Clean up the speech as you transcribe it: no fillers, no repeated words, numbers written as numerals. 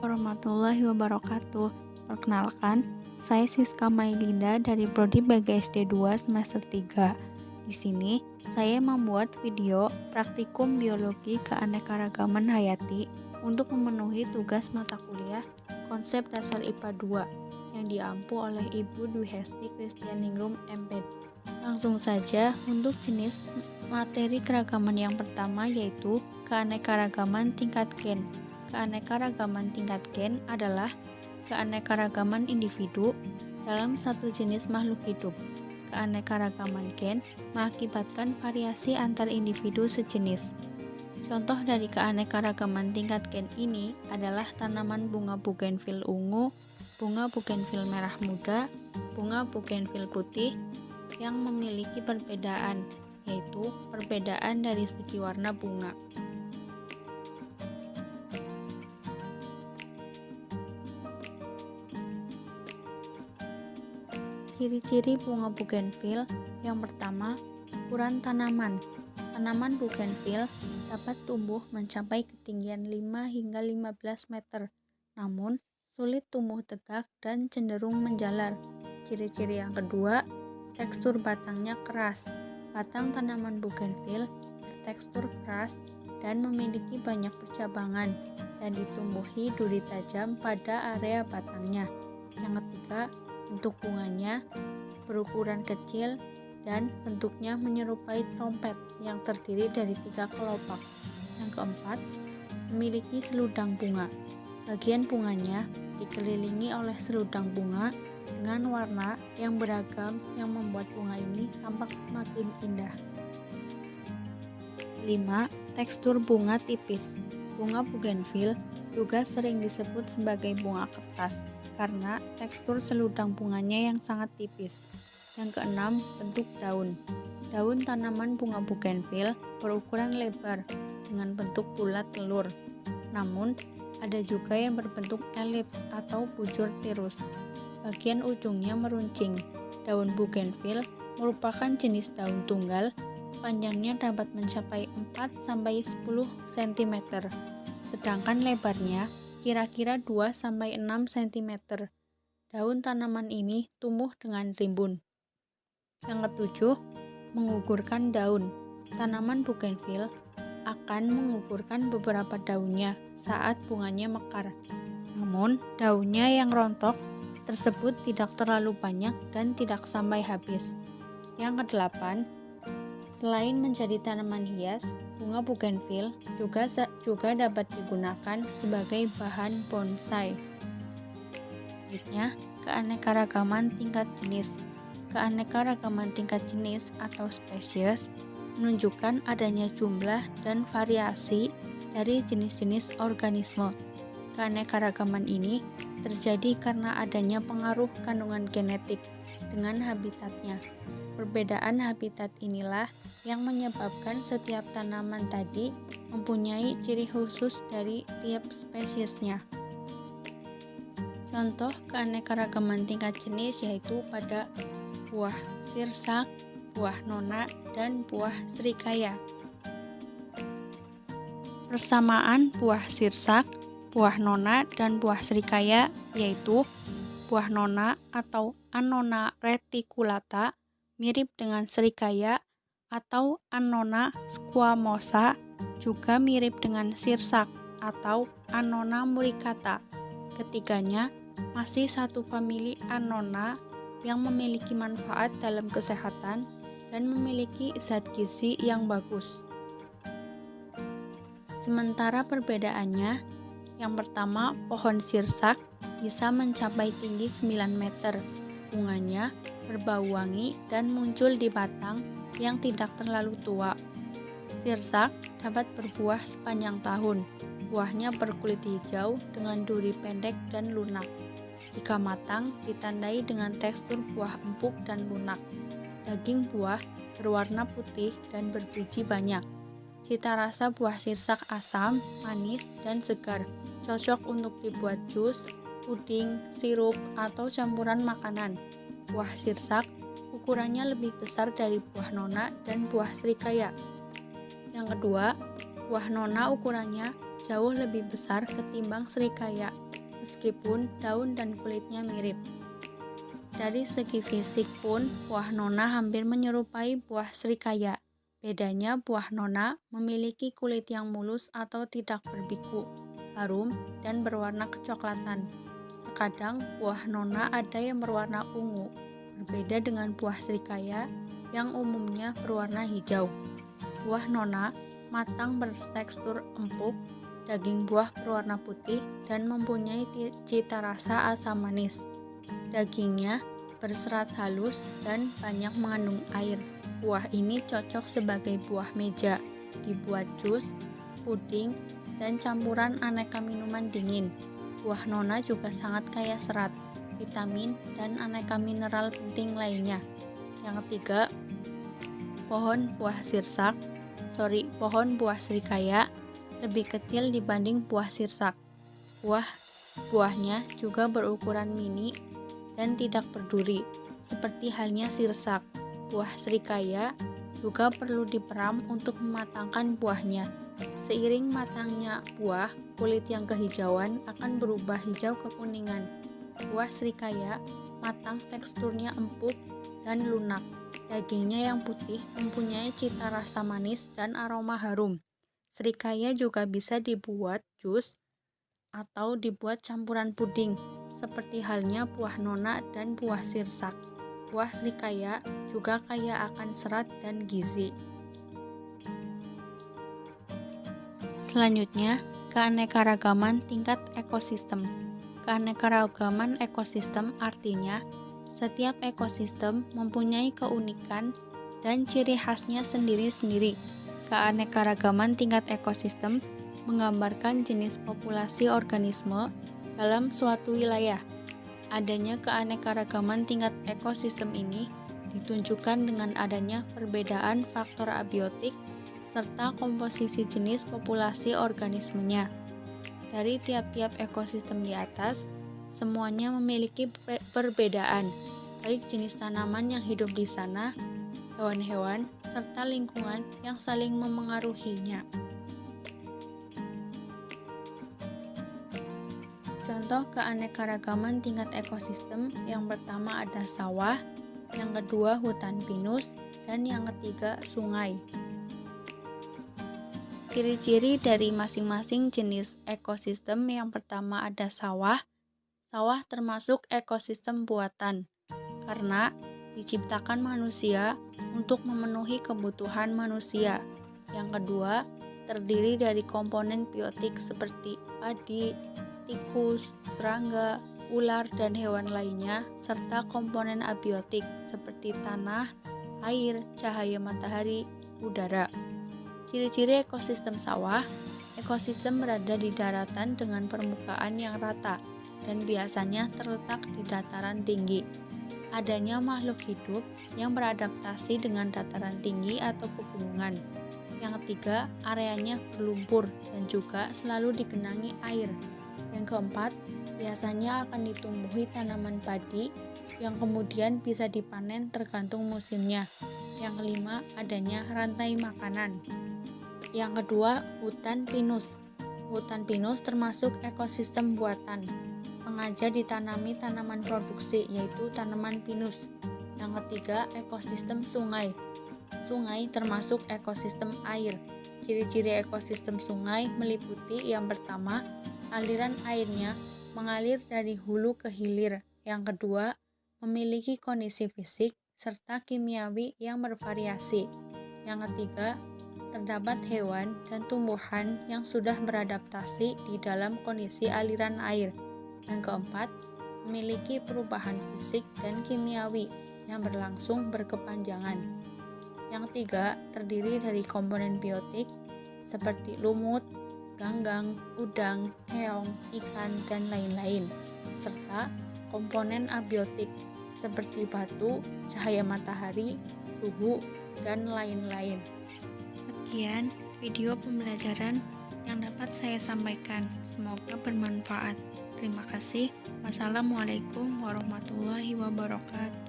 warahmatullahi wabarakatuh. Perkenalkan, saya Siska Mailinda dari Prodi BGSD 2 semester 3. Di sini, saya membuat video praktikum biologi keanekaragaman hayati untuk memenuhi tugas mata kuliah konsep dasar IPA 2 yang diampu oleh Ibu Dwi Hesti Kristianingrum MP. Langsung saja untuk jenis materi keragaman yang pertama yaitu keanekaragaman tingkat gen. Keanekaragaman tingkat gen adalah keanekaragaman individu dalam satu jenis makhluk hidup. Keanekaragaman gen mengakibatkan variasi antar individu sejenis. Contoh dari keanekaragaman tingkat gen ini adalah tanaman bunga bugenvil ungu, bunga bugenvil merah muda, bunga bugenvil putih yang memiliki perbedaan, yaitu perbedaan dari segi warna bunga. Ciri-ciri bunga bugenvil yang pertama, ukuran tanaman. Tanaman bugenvil dapat tumbuh mencapai ketinggian 5 hingga 15 meter, namun sulit tumbuh tegak dan cenderung menjalar. Ciri-ciri yang kedua, tekstur batangnya keras. Batang tanaman bugenvil bertekstur keras dan memiliki banyak percabangan dan ditumbuhi duri tajam pada area batangnya. Yang ketiga, bentuk bunganya berukuran kecil dan bentuknya menyerupai trompet yang terdiri dari 3 kelopak. Yang keempat, memiliki seludang bunga. Bagian bunganya dikelilingi oleh seludang bunga dengan warna yang beragam yang membuat bunga ini tampak semakin indah. 5. Tekstur bunga tipis. Bunga bugenvil juga sering disebut sebagai bunga kertas karena tekstur seludang bunganya yang sangat tipis. Yang keenam, bentuk daun. Daun tanaman bunga bugenvil berukuran lebar dengan bentuk bulat telur. Namun, ada juga yang berbentuk elips atau bujur tirus. Bagian ujungnya meruncing. Daun bugenvil merupakan jenis daun tunggal, panjangnya dapat mencapai 4-10 cm, sedangkan lebarnya kira-kira 2-6 cm. Daun tanaman ini tumbuh dengan rimbun. Yang ketujuh, mengugurkan daun. Tanaman bugenvil akan mengugurkan beberapa daunnya saat bunganya mekar. Namun, daunnya yang rontok tersebut tidak terlalu banyak dan tidak sampai habis. Yang kedelapan, selain menjadi tanaman hias, bunga bugenvil juga dapat digunakan sebagai bahan bonsai. Selanjutnya, keanekaragaman tingkat jenis. Keanekaragaman tingkat jenis atau spesies menunjukkan adanya jumlah dan variasi dari jenis-jenis organisme. Keanekaragaman ini terjadi karena adanya pengaruh kandungan genetik dengan habitatnya. Perbedaan habitat inilah yang menyebabkan setiap tanaman tadi mempunyai ciri khusus dari tiap spesiesnya. Contoh keanekaragaman tingkat jenis yaitu pada buah sirsak, buah nona, dan buah srikaya. Persamaan buah sirsak, buah nona, dan buah srikaya yaitu buah nona atau Annona reticulata mirip dengan srikaya atau Annona squamosa juga mirip dengan sirsak atau Annona muricata. Ketiganya masih satu famili Annona yang memiliki manfaat dalam kesehatan dan memiliki zat gizi yang bagus. Sementara perbedaannya, yang pertama, pohon sirsak bisa mencapai tinggi 9 meter. Bunganya berbau wangi dan muncul di batang yang tidak terlalu tua. Sirsak dapat berbuah sepanjang tahun. Buahnya berkulit hijau dengan duri pendek dan lunak. Jika matang, ditandai dengan tekstur buah empuk dan lunak. Daging buah berwarna putih dan berbiji banyak. Cita rasa buah sirsak asam, manis, dan segar. Cocok untuk dibuat jus, puding, sirup, atau campuran makanan. Buah sirsak ukurannya lebih besar dari buah nona dan buah srikaya. Yang kedua, buah nona ukurannya jauh lebih besar ketimbang srikaya. meskipun daun dan kulitnya mirip. Dari segi fisik pun, buah nona hampir menyerupai buah serikaya. Bedanya buah nona memiliki kulit yang mulus atau tidak berbiku, harum, dan berwarna kecoklatan. Terkadang buah nona ada yang berwarna ungu, berbeda dengan buah serikaya yang umumnya berwarna hijau. Buah nona matang bertekstur empuk, daging buah berwarna putih dan mempunyai cita rasa asam manis. Dagingnya berserat halus dan banyak mengandung air. Buah ini cocok sebagai buah meja, dibuat jus, puding, dan campuran aneka minuman dingin. Buah nona juga sangat kaya serat, vitamin, dan aneka mineral penting lainnya. Yang ketiga, pohon buah serikaya lebih kecil dibanding buah sirsak. Buahnya juga berukuran mini dan tidak berduri, seperti halnya sirsak. Buah serikaya juga perlu diperam untuk mematangkan buahnya. Seiring matangnya buah, kulit yang kehijauan akan berubah hijau kekuningan. Buah serikaya matang, teksturnya empuk dan lunak. Dagingnya yang putih mempunyai cita rasa manis dan aroma harum. Serikaya juga bisa dibuat jus atau dibuat campuran puding, seperti halnya buah nona dan buah sirsak. Buah serikaya juga kaya akan serat dan gizi. Selanjutnya, keanekaragaman tingkat ekosistem. Keanekaragaman ekosistem artinya setiap ekosistem mempunyai keunikan dan ciri khasnya sendiri-sendiri. Keanekaragaman tingkat ekosistem menggambarkan jenis populasi organisme dalam suatu wilayah. Adanya keanekaragaman tingkat ekosistem ini ditunjukkan dengan adanya perbedaan faktor abiotik serta komposisi jenis populasi organismenya. Dari tiap-tiap ekosistem di atas, semuanya memiliki perbedaan, baik jenis tanaman yang hidup di sana, hewan-hewan, serta lingkungan yang saling memengaruhinya. Contoh keanekaragaman tingkat ekosistem yang pertama ada sawah, yang kedua hutan pinus, dan yang ketiga sungai. Ciri-ciri dari masing-masing jenis ekosistem yang pertama ada sawah. Sawah termasuk ekosistem buatan karena diciptakan manusia untuk memenuhi kebutuhan manusia. Yang kedua, terdiri dari komponen biotik seperti padi, tikus, serangga, ular, dan hewan lainnya, serta komponen abiotik seperti tanah, air, cahaya matahari, udara. Ciri-ciri ekosistem sawah: ekosistem berada di daratan dengan permukaan yang rata dan biasanya terletak di dataran tinggi. Adanya makhluk hidup yang beradaptasi dengan dataran tinggi atau pegunungan. Yang ketiga, areanya berlumpur dan juga selalu digenangi air. Yang keempat, biasanya akan ditumbuhi tanaman padi yang kemudian bisa dipanen tergantung musimnya. Yang kelima, adanya rantai makanan. Yang kedua, hutan pinus. Hutan pinus termasuk ekosistem buatan. Sengaja ditanami tanaman produksi, yaitu tanaman pinus. Yang ketiga, ekosistem sungai. Sungai termasuk ekosistem air. Ciri-ciri ekosistem sungai meliputi yang pertama, aliran airnya mengalir dari hulu ke hilir. Yang kedua, memiliki kondisi fisik serta kimiawi yang bervariasi. Yang ketiga, terdapat hewan dan tumbuhan yang sudah beradaptasi di dalam kondisi aliran air. Yang keempat, memiliki perubahan fisik dan kimiawi yang berlangsung berkepanjangan. Yang ketiga, terdiri dari komponen biotik seperti lumut, ganggang, udang, keong, ikan, dan lain-lain, serta komponen abiotik seperti batu, cahaya matahari, suhu, dan lain-lain. Sekian video pembelajaran yang dapat saya sampaikan. Semoga bermanfaat. Terima kasih. Wassalamualaikum warahmatullahi wabarakatuh.